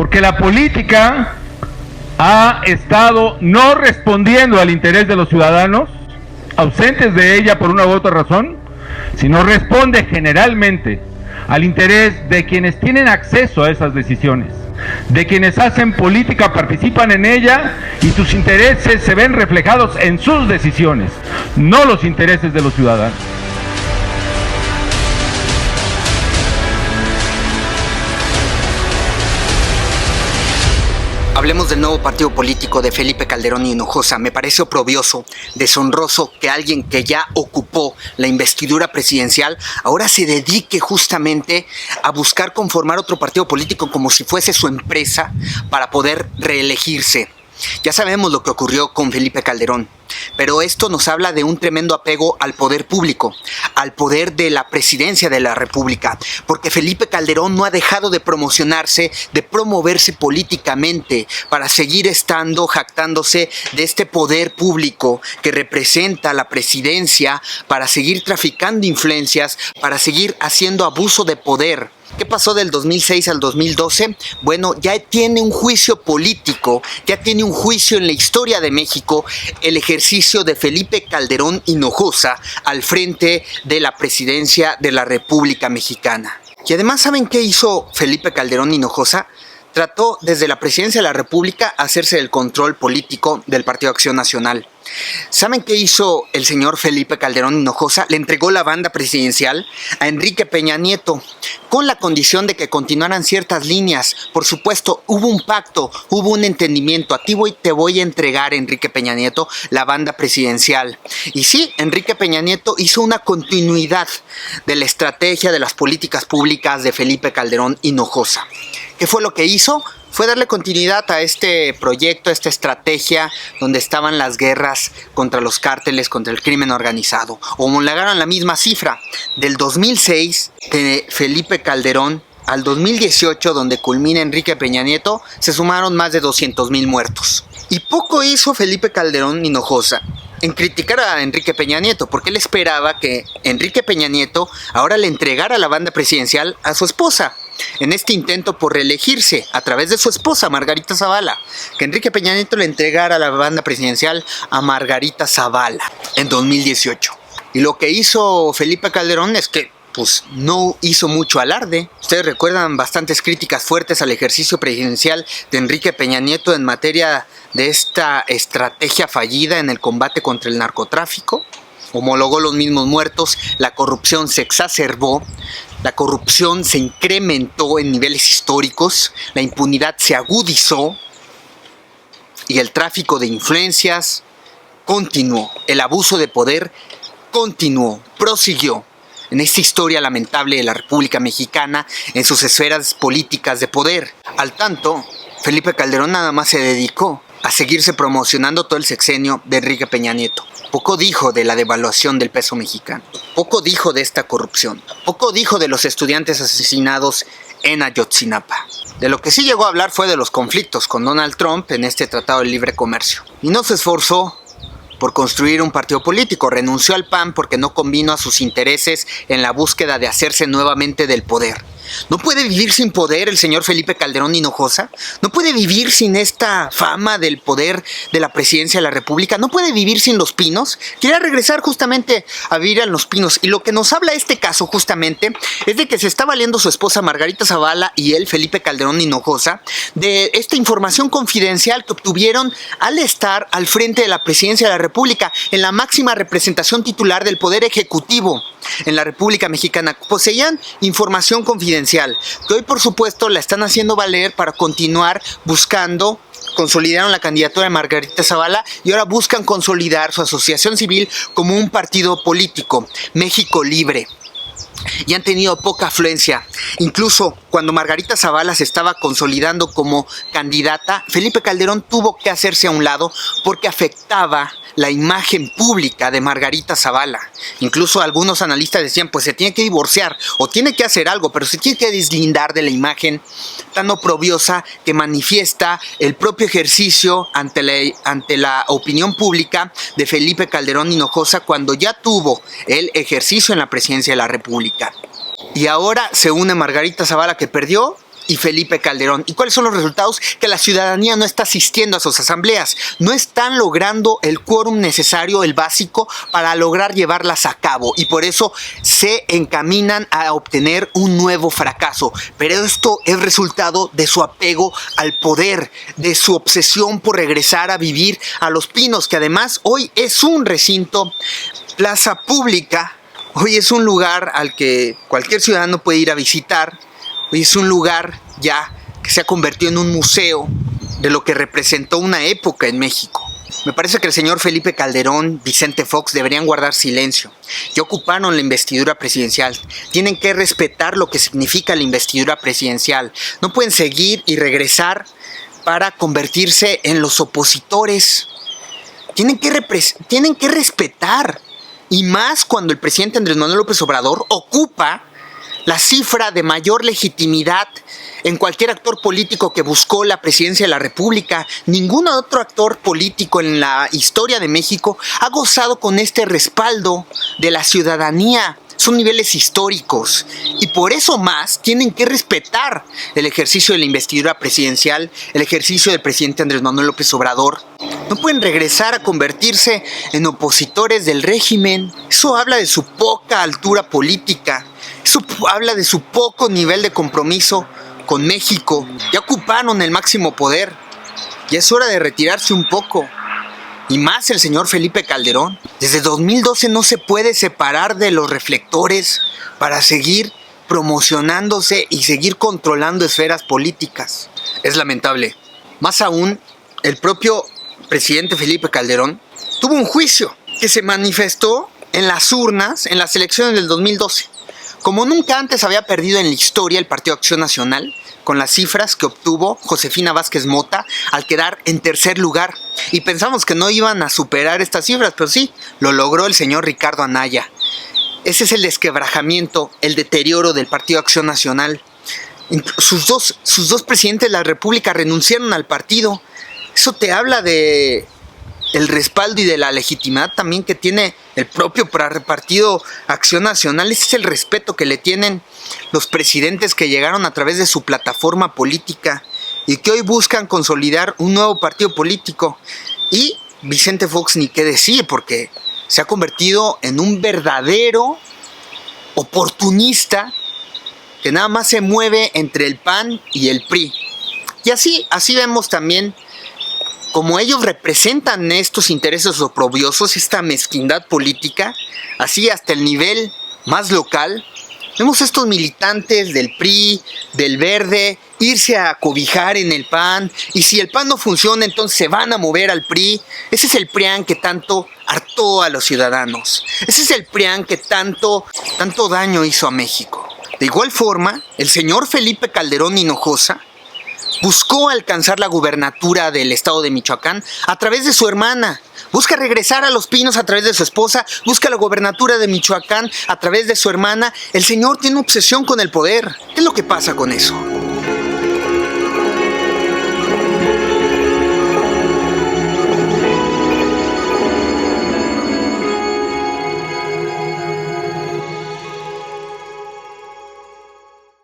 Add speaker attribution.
Speaker 1: Porque la política ha estado no respondiendo al interés de los ciudadanos, ausentes de ella por una u otra razón, sino responde generalmente al interés de quienes tienen acceso a esas decisiones, de quienes hacen política, participan en ella y sus intereses se ven reflejados en sus decisiones, no los intereses de los ciudadanos.
Speaker 2: Hablemos del nuevo partido político de Felipe Calderón Hinojosa. Me parece oprobioso, deshonroso que alguien que ya ocupó la investidura presidencial ahora se dedique justamente a buscar conformar otro partido político como si fuese su empresa para poder reelegirse. Ya sabemos lo que ocurrió con Felipe Calderón, pero esto nos habla de un tremendo apego al poder público, al poder de la presidencia de la República, porque Felipe Calderón no ha dejado de promocionarse, de promoverse políticamente para seguir estando, jactándose de este poder público que representa la presidencia, para seguir traficando influencias, para seguir haciendo abuso de poder. ¿Qué pasó del 2006 al 2012? Bueno, ya tiene un juicio político, ya tiene un juicio en la historia de México el ejercicio de Felipe Calderón Hinojosa al frente de la presidencia de la República Mexicana. Y además, ¿saben qué hizo Felipe Calderón Hinojosa? Trató desde la presidencia de la República hacerse el control político del Partido Acción Nacional. ¿Saben qué hizo el señor Felipe Calderón Hinojosa? Le entregó la banda presidencial a Enrique Peña Nieto con la condición de que continuaran ciertas líneas. Por supuesto, hubo un pacto, hubo un entendimiento. A ti te voy a entregar, Enrique Peña Nieto, la banda presidencial. Y sí, Enrique Peña Nieto hizo una continuidad de la estrategia de las políticas públicas de Felipe Calderón Hinojosa. ¿Qué fue lo que hizo? Fue darle continuidad a este proyecto, a esta estrategia donde estaban las guerras contra los cárteles, contra el crimen organizado. Homologaron la misma cifra del 2006 de Felipe Calderón al 2018, donde culmina Enrique Peña Nieto, se sumaron más de 200,000 muertos. Y poco hizo Felipe Calderón Hinojosa en criticar a Enrique Peña Nieto, porque él esperaba que Enrique Peña Nieto ahora le entregara la banda presidencial a su esposa, en este intento por reelegirse a través de su esposa Margarita Zavala, que Enrique Peña Nieto le entregara la banda presidencial a Margarita Zavala en 2018. Y lo que hizo Felipe Calderón es que pues no hizo mucho alarde. Ustedes recuerdan bastantes críticas fuertes al ejercicio presidencial de Enrique Peña Nieto en materia de esta estrategia fallida en el combate contra el narcotráfico. Homologó los mismos muertos, la corrupción se exacerbó, la corrupción se incrementó en niveles históricos, la impunidad se agudizó y el tráfico de influencias continuó, el abuso de poder continuó, prosiguió en esta historia lamentable de la República Mexicana en sus esferas políticas de poder. Al tanto, Felipe Calderón nada más se dedicó a seguirse promocionando todo el sexenio de Enrique Peña Nieto. Poco dijo de la devaluación del peso mexicano, poco dijo de esta corrupción, poco dijo de los estudiantes asesinados en Ayotzinapa. De lo que sí llegó a hablar fue de los conflictos con Donald Trump en este Tratado de Libre Comercio. Y no se esforzó por construir un partido político, renunció al PAN porque no convino a sus intereses en la búsqueda de hacerse nuevamente del poder. ¿No puede vivir sin poder el señor Felipe Calderón Hinojosa? ¿No puede vivir sin esta fama del poder de la presidencia de la República? ¿No puede vivir sin Los Pinos? Quiere regresar justamente a vivir a Los Pinos. Y lo que nos habla este caso justamente es de que se está valiendo su esposa Margarita Zavala y él, Felipe Calderón Hinojosa, de esta información confidencial que obtuvieron al estar al frente de la presidencia de la República, en la máxima representación titular del Poder Ejecutivo en la República Mexicana. Poseían información confidencial que hoy por supuesto la están haciendo valer para continuar buscando. Consolidaron la candidatura de Margarita Zavala y ahora buscan consolidar su asociación civil como un partido político, México Libre. Y han tenido poca afluencia. Incluso cuando Margarita Zavala se estaba consolidando como candidata, Felipe Calderón tuvo que hacerse a un lado porque afectaba la imagen pública de Margarita Zavala. Incluso algunos analistas decían, pues se tiene que divorciar o tiene que hacer algo, pero se tiene que deslindar de la imagen tan oprobiosa que manifiesta el propio ejercicio ante la opinión pública de Felipe Calderón Hinojosa cuando ya tuvo el ejercicio en la presidencia de la República. Y ahora se une Margarita Zavala, que perdió y Felipe Calderón. ¿Y cuáles son los resultados? Que la ciudadanía no está asistiendo a sus asambleas, no están logrando el quórum necesario, el básico, para lograr llevarlas a cabo, y por eso se encaminan a obtener un nuevo fracaso. Pero esto es resultado de su apego al poder, de su obsesión por regresar a vivir a Los Pinos, que además hoy es un recinto, plaza pública, hoy es un lugar al que cualquier ciudadano puede ir a visitar. Hoy es un lugar ya que se ha convertido en un museo de lo que representó una época en México. Me parece que el señor Felipe Calderón, Vicente Fox deberían guardar silencio. Ya ocuparon la investidura presidencial. Tienen que respetar lo que significa la investidura presidencial. No pueden seguir y regresar para convertirse en los opositores. Tienen que respetar. Y más cuando el presidente Andrés Manuel López Obrador ocupa la cifra de mayor legitimidad en cualquier actor político que buscó la presidencia de la República. Ningún otro actor político en la historia de México ha gozado con este respaldo de la ciudadanía. Son niveles históricos y por eso más tienen que respetar el ejercicio de la investidura presidencial, el ejercicio del presidente Andrés Manuel López Obrador. No pueden regresar a convertirse en opositores del régimen. Eso habla de su poca altura política. Eso habla de su poco nivel de compromiso con México. Ya ocuparon el máximo poder. Ya es hora de retirarse un poco. Y más el señor Felipe Calderón. Desde 2012 no se puede separar de los reflectores para seguir promocionándose y seguir controlando esferas políticas. Es lamentable. Más aún, el propio presidente Felipe Calderón tuvo un juicio que se manifestó en las urnas en las elecciones del 2012. Como nunca antes había perdido en la historia el Partido Acción Nacional, con las cifras que obtuvo Josefina Vázquez Mota al quedar en tercer lugar. Y pensamos que no iban a superar estas cifras, pero sí, lo logró el señor Ricardo Anaya. Ese es el desquebrajamiento, el deterioro del Partido Acción Nacional. Sus dos presidentes de la República renunciaron al partido. Eso te habla de el respaldo y de la legitimidad también que tiene el propio Partido Acción Nacional. Ese es el respeto que le tienen los presidentes que llegaron a través de su plataforma política y que hoy buscan consolidar un nuevo partido político. Y Vicente Fox ni qué decir, porque se ha convertido en un verdadero oportunista que nada más se mueve entre el PAN y el PRI. Y así vemos también como ellos representan estos intereses oprobiosos, esta mezquindad política, así hasta el nivel más local. Vemos estos militantes del PRI, del Verde, irse a cobijar en el PAN, y si el PAN no funciona, entonces se van a mover al PRI. Ese es el PRIAN que tanto hartó a los ciudadanos. Ese es el PRIAN que tanto daño hizo a México. De igual forma, el señor Felipe Calderón Hinojosa buscó alcanzar la gubernatura del estado de Michoacán a través de su hermana. Busca regresar a Los Pinos a través de su esposa. Busca la gubernatura de Michoacán a través de su hermana. El señor tiene obsesión con el poder. ¿Qué es lo que pasa con eso?